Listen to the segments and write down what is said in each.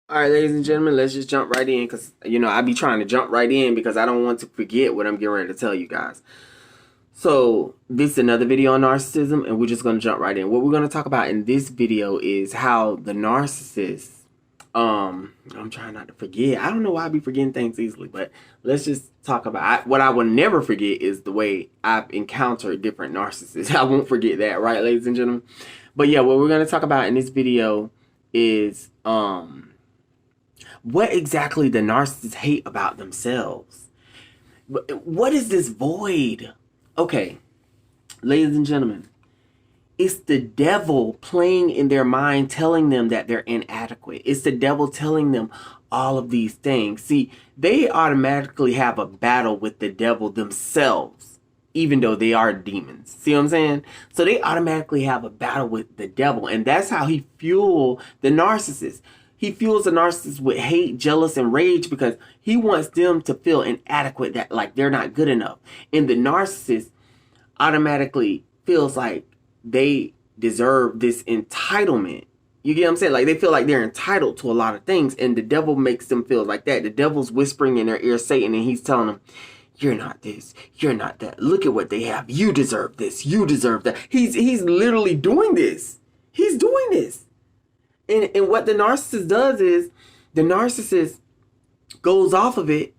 All right, ladies and gentlemen, let's just jump right in because, I be trying to jump right in because I don't want to forget what I'm getting ready to tell you guys. So, this is another video on narcissism, and we're just going to jump right in. What we're going to talk about in this video is how the narcissist, I'm trying not to forget. I don't know why I be forgetting things easily, but let's just talk about what I will never forget is the way I've encountered different narcissists. I won't forget that, right, ladies and gentlemen? But yeah, what we're going to talk about in this video is, what exactly the narcissists hate about themselves. What is this void? Okay, ladies and gentlemen, it's the devil playing in their mind, telling them that they're inadequate. It's the devil telling them all of these things. See, they automatically have a battle with the devil themselves, even though they are demons. See what I'm saying? So they automatically have a battle with the devil, and that's how he fuels the narcissist. He fuels the narcissist with hate, jealous, and rage because he wants them to feel inadequate, that like they're not good enough. And the narcissist automatically feels like they deserve this entitlement. You get what I'm saying? Like they feel like they're entitled to a lot of things, and the devil makes them feel like that. The devil's whispering in their ear, Satan, and he's telling them, "You're not this. You're not that. Look at what they have. You deserve this. You deserve that." He's literally doing this. He's doing this. And what the narcissist does is the narcissist goes off of it,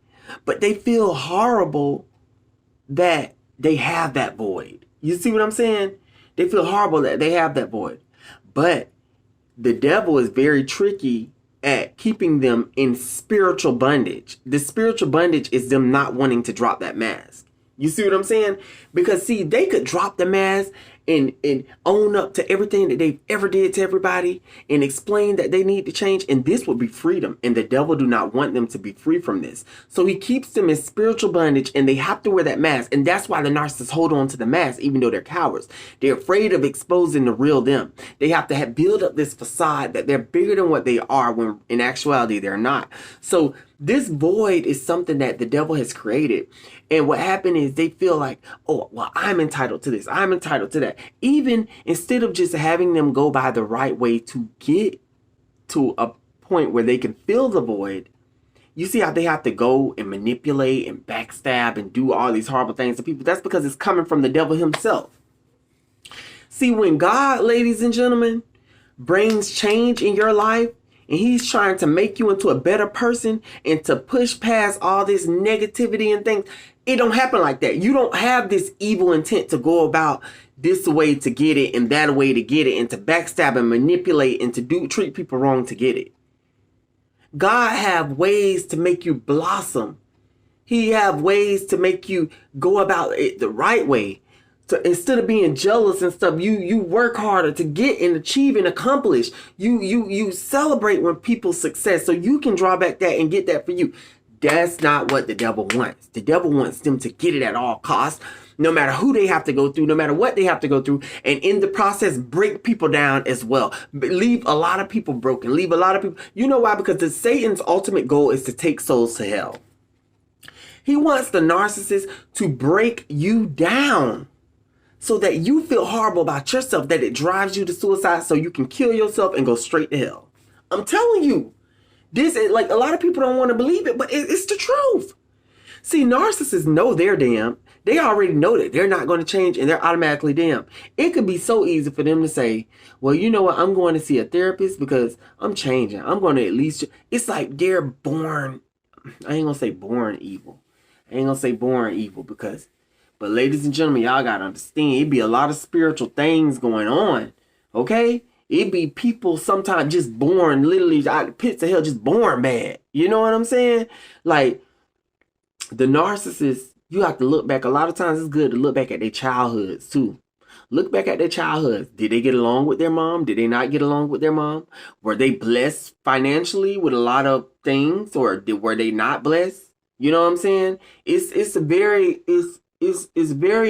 but they feel horrible that they have that void. You see what I'm saying? They feel horrible that they have that void. But the devil is very tricky at keeping them in spiritual bondage. The spiritual bondage is them not wanting to drop that mask. You see what I'm saying? Because see, they could drop the mask and own up to everything that they've ever did to everybody and explain that they need to change, and this would be freedom, and the devil do not want them to be free from this. So he keeps them in spiritual bondage, and they have to wear that mask, and that's why the narcissists hold on to the mask even though they're cowards. They're afraid of exposing the real them. They have to build up this facade that they're bigger than what they are when in actuality they're not. So this void is something that the devil has created. And what happened is they feel like, oh, well, I'm entitled to this. I'm entitled to that. Even instead of just having them go by the right way to get to a point where they can fill the void, you see how they have to go and manipulate and backstab and do all these horrible things to people. That's because it's coming from the devil himself. See, when God, ladies and gentlemen, brings change in your life, and he's trying to make you into a better person and to push past all this negativity and things, it don't happen like that. You don't have this evil intent to go about this way to get it and that way to get it and to backstab and manipulate and to treat people wrong to get it. God have ways to make you blossom. He have ways to make you go about it the right way. So instead of being jealous and stuff, you work harder to get and achieve and accomplish. You celebrate when people's success so you can draw back that and get that for you. That's not what the devil wants. The devil wants them to get it at all costs, no matter who they have to go through, no matter what they have to go through, and in the process break people down as well. Leave a lot of people broken. Leave a lot of people. You know why? Because Satan's ultimate goal is to take souls to hell. He wants the narcissist to break you down, so that you feel horrible about yourself, that it drives you to suicide so you can kill yourself and go straight to hell. I'm telling you, this is like, a lot of people don't want to believe it, but it's the truth. See, narcissists know they're damned. They already know that they're not going to change and they're automatically damned. It could be so easy for them to say, well, you know what? I'm going to see a therapist because I'm changing. I'm going to at least, it's like they're born, I ain't going to say born evil. I ain't going to say born evil because, but ladies and gentlemen, y'all gotta understand, it be a lot of spiritual things going on, okay? It be people sometimes just born, literally out of the pits of hell, just born bad. You know what I'm saying? Like, the narcissist, you have to look back. A lot of times it's good to look back at their childhoods too. Look back at their childhoods. Did they get along with their mom? Did they not get along with their mom? Were they blessed financially with a lot of things, or were they not blessed? You know what I'm saying? It's very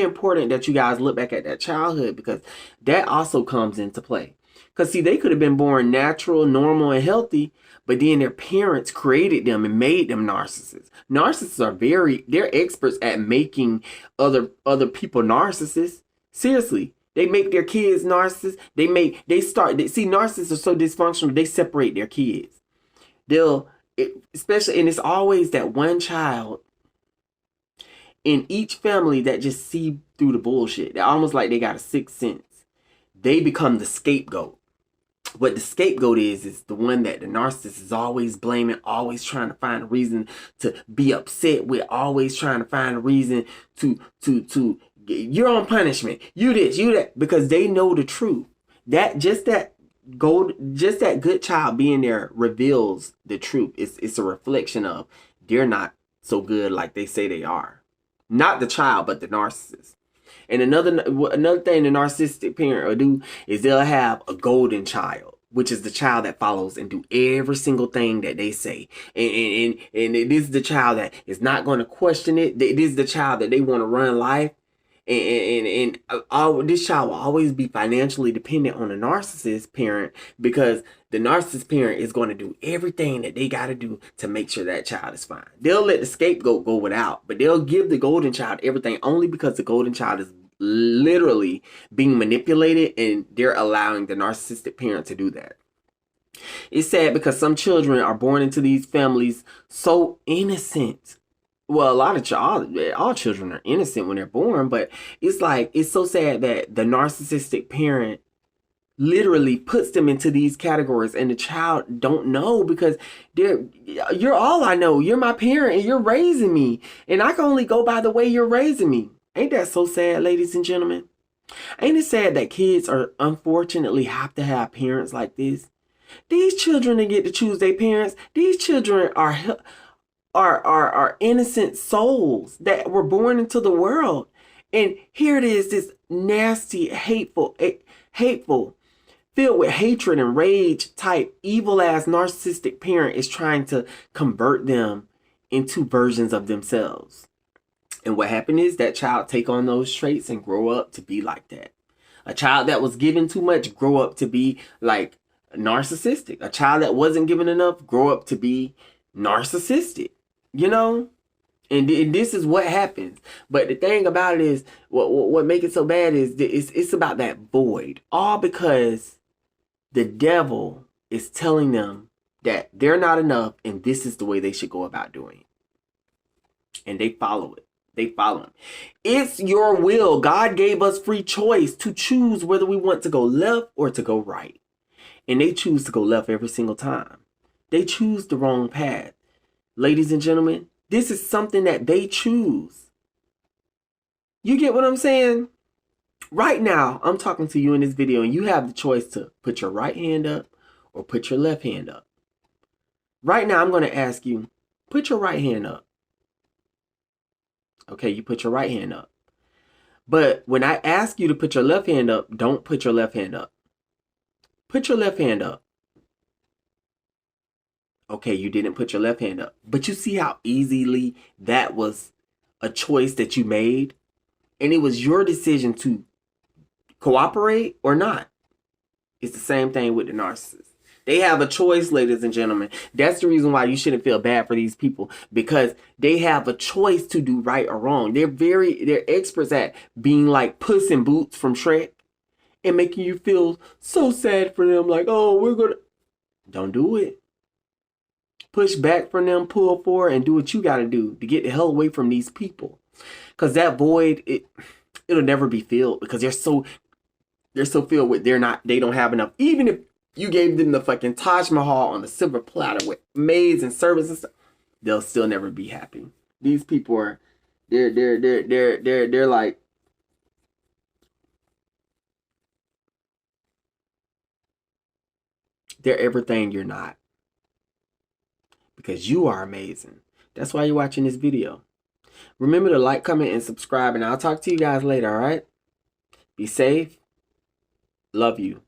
important that you guys look back at that childhood, because that also comes into play. Because see, they could have been born natural, normal, and healthy, but then their parents created them and made them narcissists. Narcissists are they're experts at making other people narcissists. Seriously, they make their kids narcissists. See, narcissists are so dysfunctional, they separate their kids. Especially, and it's always that one child in each family that just see through the bullshit. They're almost like they got a sixth sense. They become the scapegoat. What the scapegoat is the one that the narcissist is always blaming, always trying to find a reason to be upset with, always trying to find a reason to you're on punishment, you this, you that, because they know the truth. That good child being there reveals the truth. It's a reflection of they're not so good like they say they are. Not the child, but the narcissist. And another thing the narcissistic parent will do is they'll have a golden child, which is the child that follows and do every single thing that they say. And this is the child that is not going to question it. This is the child that they want to run life. And this child will always be financially dependent on a narcissist parent, because the narcissist parent is going to do everything that they got to do to make sure that child is fine. They'll let the scapegoat go without, but they'll give the golden child everything only because the golden child is literally being manipulated, and they're allowing the narcissistic parent to do that. It's sad because some children are born into these families so innocent. Well, a lot of all children are innocent when they're born, but it's so sad that the narcissistic parent literally puts them into these categories, and the child don't know, because you're all I know. You're my parent and you're raising me, and I can only go by the way you're raising me. Ain't that so sad, ladies and gentlemen? Ain't it sad that kids are unfortunately have to have parents like this? These children that get to choose their parents, these children are innocent souls that were born into the world. And here it is, this nasty, hateful, filled with hatred and rage type, evil ass narcissistic parent is trying to convert them into versions of themselves. And what happened is that child take on those traits and grow up to be like that. A child that was given too much grow up to be like narcissistic. A child that wasn't given enough grow up to be narcissistic. You know, and this is what happens. But the thing about it is, what makes it so bad is it's about that void. All because the devil is telling them that they're not enough, and this is the way they should go about doing it. And they follow it. They follow him. It's your will. God gave us free choice to choose whether we want to go left or to go right. And they choose to go left every single time. They choose the wrong path. Ladies and gentlemen, this is something that they choose. You get what I'm saying? Right now, I'm talking to you in this video, and you have the choice to put your right hand up or put your left hand up. Right now, I'm going to ask you, put your right hand up. Okay, you put your right hand up. But when I ask you to put your left hand up, don't put your left hand up. Put your left hand up. Okay, you didn't put your left hand up. But you see how easily that was a choice that you made? And it was your decision to cooperate or not. It's the same thing with the narcissist. They have a choice, ladies and gentlemen. That's the reason why you shouldn't feel bad for these people, because they have a choice to do right or wrong. They're experts at being like Puss in Boots from Shrek and making you feel so sad for them. Like, oh, don't do it. Push back from them, pull forward, and do what you got to do to get the hell away from these people. Because that void, it'll never be filled, because they're so filled with they don't have enough. Even if you gave them the fucking Taj Mahal on a silver platter with maids and servants and stuff, they'll still never be happy. These people are, they're like, they're everything you're not. Because you are amazing. That's why you're watching this video. Remember to like, comment, and subscribe, and I'll talk to you guys later, all right? Be safe. Love you.